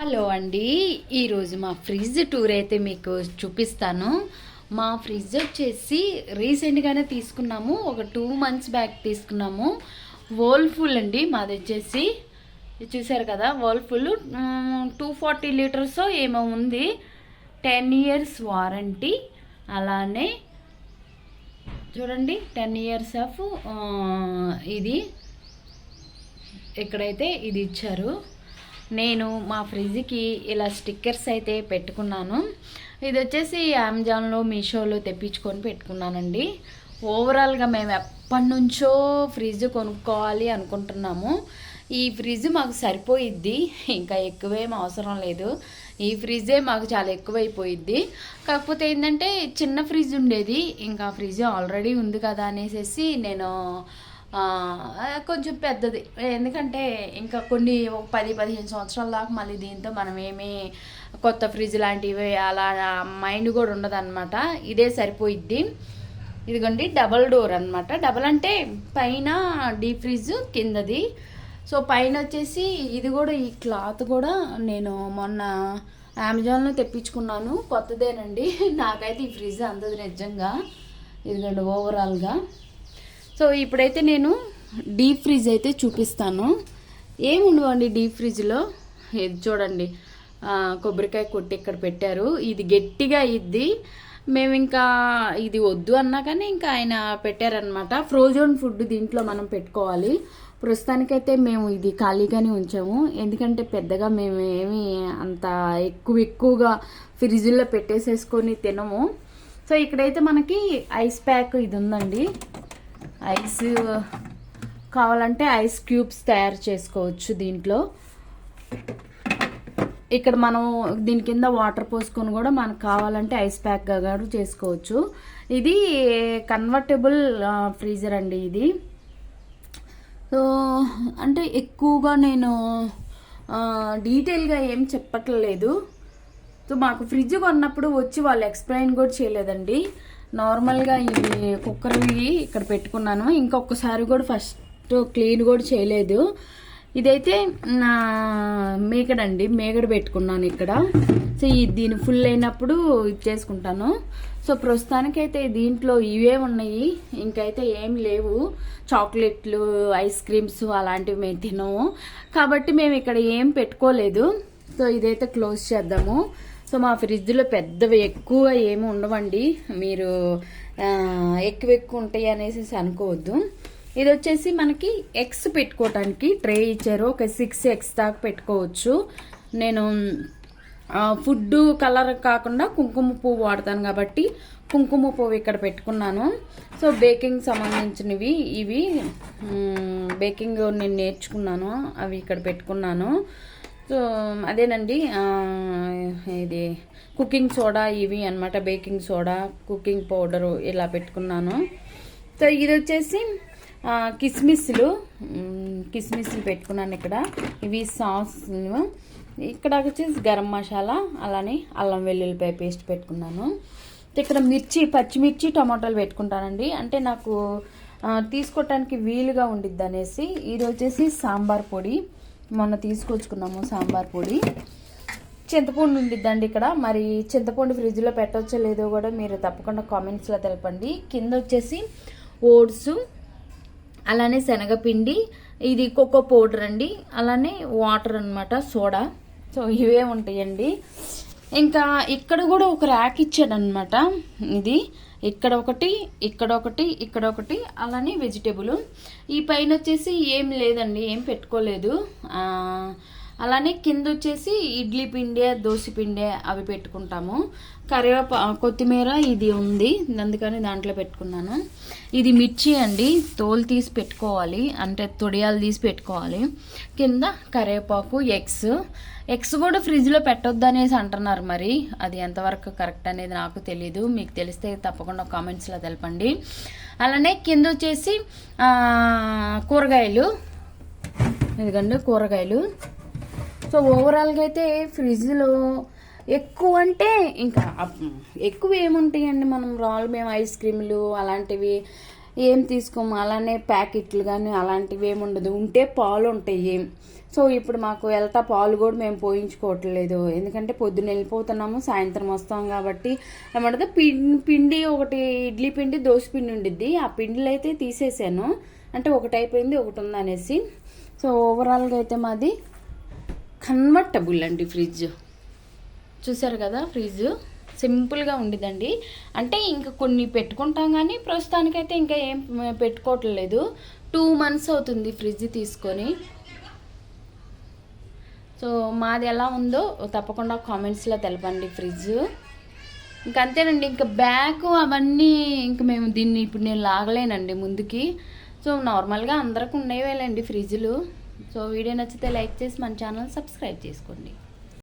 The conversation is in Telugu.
హలో అండి. ఈరోజు మా ఫ్రిడ్జ్ టూర్ అయితే మీకు చూపిస్తాను. మా ఫ్రిడ్జ్ వచ్చేసి రీసెంట్గానే తీసుకున్నాము. ఒక 2 months బ్యాక్ తీసుకున్నాము. వర్ల్పూల్ అండి మాది వచ్చేసి. చూసారు కదా, వర్ల్పూల్ 240 లీటర్స్ ఏమో ఉంది. 10 years వారంటీ. అలానే చూడండి, 10 years ఆఫ్ ఇది ఇక్కడైతే ఇది ఇచ్చారు. నేను మా ఫ్రిడ్జ్కి ఇలా స్టిక్కర్స్ అయితే పెట్టుకున్నాను. ఇది వచ్చేసి అమెజాన్లో, మీషోలో తెప్పించుకొని పెట్టుకున్నానండి. ఓవరాల్గా మేము ఎప్పటి నుంచో ఫ్రిడ్జ్ కొనుక్కోవాలి అనుకుంటున్నాము. ఈ ఫ్రిడ్జ్ మాకు సరిపోయిద్ది, ఇంకా ఎక్కువేం అవసరం లేదు. ఈ ఫ్రిడ్జే మాకు చాలా ఎక్కువైపోయిద్ది. కాకపోతే ఏంటంటే చిన్న ఫ్రిడ్జ్ ఉండేది, ఇంకా ఫ్రిడ్జ్ ఆల్రెడీ ఉంది కదా అనేసి నేను కొంచెం పెద్దది, ఎందుకంటే ఇంకా కొన్ని 10-15 సంవత్సరాల దాకా మళ్ళీ దీంతో మనం ఏమీ కొత్త ఫ్రిడ్జ్ లాంటివి అలా మైండ్ కూడా ఉండదన్నమాట. ఇదే సరిపోయిద్ది. ఇదిగోండి, డబల్ డోర్ అనమాట. డబల్ అంటే పైన డీప్ ఫ్రిడ్జ్, కిందది. సో పైన వచ్చేసి ఇది కూడా, ఈ క్లాత్ కూడా నేను మొన్న అమెజాన్లో తెప్పించుకున్నాను. కొత్తదేనండి. నాకైతే ఈ ఫ్రిడ్జ్ అందదు నిజంగా. ఇదిగోండి ఓవరాల్గా. సో ఇప్పుడైతే నేను డీప్ ఫ్రిడ్జ్ అయితే చూపిస్తాను. ఏముండవండి డీప్ ఫ్రిడ్జ్లో. ఇది చూడండి, కొబ్బరికాయ కొట్టి ఇక్కడ పెట్టారు. ఇది గట్టిగా ఇద్ది. మేము ఇంకా ఇది వద్దు అన్నా కానీ ఇంకా ఆయన పెట్టారనమాట. ఫ్రోజన్ ఫుడ్ దీంట్లో మనం పెట్టుకోవాలి. ప్రస్తుతానికైతే మేము ఇది ఖాళీగానే ఉంచాము, ఎందుకంటే పెద్దగా మేము ఏమి అంత ఎక్కువగా ఫ్రిడ్జ్లో పెట్టేసేసుకొని తినము. సో ఇక్కడైతే మనకి ఐస్ ప్యాక్ ఇది ఉందండి. ఐస్ కావాలంటే ఐస్ క్యూబ్స్ తయారు చేసుకోవచ్చు దీంట్లో. ఇక్కడ మనం దీని కింద వాటర్ పోసుకొని కూడా మనకు కావాలంటే ఐస్ ప్యాక్ కూడా చేసుకోవచ్చు. ఇది కన్వర్టబుల్ ఫ్రీజర్ అండి ఇది. సో అంటే ఎక్కువగా నేను డీటెయిల్గా ఏం చెప్పట్లేదు. సో మాకు ఫ్రిడ్జ్ కొన్నప్పుడు వచ్చి వాళ్ళు ఎక్స్ప్లెయిన్ కూడా చేయలేదండి. నార్మల్గా ఇది కుక్కర్వి ఇక్కడ పెట్టుకున్నాను. ఇంకొకసారి కూడా ఫస్ట్ క్లీన్ కూడా చేయలేదు. ఇదైతే నా మేగడండి, మేగడ పెట్టుకున్నాను ఇక్కడ. సో దీని ఫుల్ అయినప్పుడు ఇది చేసుకుంటాను. సో ప్రస్తుతానికైతే దీంట్లో ఇవే ఉన్నాయి, ఇంకైతే ఏం లేవు. చాక్లెట్లు, ఐస్ క్రీమ్స్ అలాంటివి మేము తినము కాబట్టి మేము ఇక్కడ ఏం పెట్టుకోలేదు. సో ఇదైతే క్లోజ్ చేద్దాము. సో మా ఫ్రిడ్జ్లో పెద్దవి ఎక్కువ ఏమి ఉండవండి, మీరు ఎక్కువ ఉంటాయి అనేసి అనుకోవద్దు. ఇది వచ్చేసి మనకి ఎగ్స్ పెట్టుకోవటానికి ట్రే ఇచ్చారు. ఒక 6 eggs దాకా పెట్టుకోవచ్చు. నేను ఫుడ్ కలర్ కాకుండా కుంకుమ పువ్వు వాడతాను కాబట్టి కుంకుమ పువ్వు ఇక్కడ పెట్టుకున్నాను. సో బేకింగ్ సంబంధించినవి ఇవి, బేకింగ్ నేను నేర్చుకున్నాను, అవి ఇక్కడ పెట్టుకున్నాను. సో అదేనండి, ఇది కుకింగ్ సోడా ఇవి అనమాట. బేకింగ్ సోడా, కుకింగ్ పౌడరు ఇలా పెట్టుకున్నాను. సో ఇది వచ్చేసి కిస్మిస్లు పెట్టుకున్నాను ఇక్కడ. ఇవి సాస్లు. ఇక్కడ వచ్చేసి గరం మసాలా, అలానే అల్లం వెల్లుల్లిపాయ పేస్ట్ పెట్టుకున్నాను. ఇక్కడ పచ్చిమిర్చి, టమాటాలు పెట్టుకుంటానండి, అంటే నాకు తీసుకోవటానికి వీలుగా ఉండిద్ది అనేసి. ఇది వచ్చేసి సాంబార్ పొడి, మొన్న తీసుకొచ్చుకున్నాము సాంబార్ పొడి. చింతపండు ఉండిద్దండి ఇక్కడ. మరి చింతపండు ఫ్రిడ్జ్లో పెట్టవచ్చో లేదో కూడా మీరు తప్పకుండా కామెంట్స్లో తెలపండి. కింద వచ్చేసి ఓట్స్, అలానే శనగపిండి, ఇది కోకో పౌడర్ అండి, అలానే వాటర్ అనమాట, సోడా. సో ఇవే ఉంటాయండి. ఇంకా ఇక్కడ కూడా ఒక ర్యాక్ ఇచ్చాడనమాట. ఇది ఇక్కడ ఒకటి, ఇక్కడ ఒకటి, ఇక్కడ ఒకటి, అలానే వెజిటేబుల్. ఈ పైన వచ్చేసి ఏం లేదండి, ఏం పెట్టుకోలేదు. అలానే కింద వచ్చేసి ఇడ్లీ పిండి, దోశ పిండి అవి పెట్టుకుంటాము. కొత్తిమీర ఇది ఉంది, అందుకని దాంట్లో పెట్టుకున్నాను. ఇది మిర్చి అండి, తోలు తీసి పెట్టుకోవాలి, అంటే తొడియాలు తీసి పెట్టుకోవాలి. కింద కరివేపాకు, ఎగ్స్ కూడా ఫ్రిడ్జ్లో పెట్టొద్దు అనేసి అంటున్నారు. మరి అది ఎంతవరకు కరెక్ట్ అనేది నాకు తెలీదు, మీకు తెలిస్తే తప్పకుండా కామెంట్స్లో తెలపండి. అలానే కింద వచ్చేసి కూరగాయలు, ఎందుకంటే కూరగాయలు. సో ఓవరాల్గా అయితే ఫ్రిడ్జ్లో ఎక్కువ అంటే ఇంకా ఎక్కువ ఏముంటాయండి, మేము ఐస్ క్రీములు అలాంటివి ఏం తీసుకోము. అలానే ప్యాకెట్లు కానీ అలాంటివి ఏమి ఉండదు. ఉంటే పాలు ఉంటాయి. సో ఇప్పుడు మాకు వెళ్తా పాలు కూడా మేము పోయించుకోవట్లేదు, ఎందుకంటే పొద్దున్న వెళ్ళిపోతున్నాము, సాయంత్రం వస్తాం కాబట్టి. ఏమంటే పిండి ఒకటి ఇడ్లీ పిండి దోశ పిండి ఉండిద్ది, ఆ పిండిలు అయితే తీసేసాను, అంటే ఒకటి అయిపోయింది ఒకటి ఉందనేసి. సో ఓవరాల్గా అయితే మాది కన్వర్టబుల్ అండి ఫ్రిడ్జ్. చూసారు కదా, ఫ్రిడ్జ్ సింపుల్గా ఉండిద్దండి. అంటే ఇంకా కొన్ని పెట్టుకుంటాం కానీ ప్రస్తుతానికైతే ఇంకా ఏం పెట్టుకోవట్లేదు. 2 months అవుతుంది ఫ్రిడ్జ్ తీసుకొని. సో మాది ఎలా ఉందో తప్పకుండా కామెంట్స్లో తెలపండి ఫ్రిడ్జ్. ఇంక అంతేనండి, ఇంకా బ్యాక్ అవన్నీ ఇంక మేము దీన్ని ఇప్పుడు నేను లాగలేనండి ముందుకి. సో నార్మల్గా అందరికి ఉండేవేలేండి ఫ్రిడ్జ్లు. సో వీడియో నచ్చితే లైక్ చేసి మన ఛానల్ సబ్స్క్రైబ్ చేసుకోండి.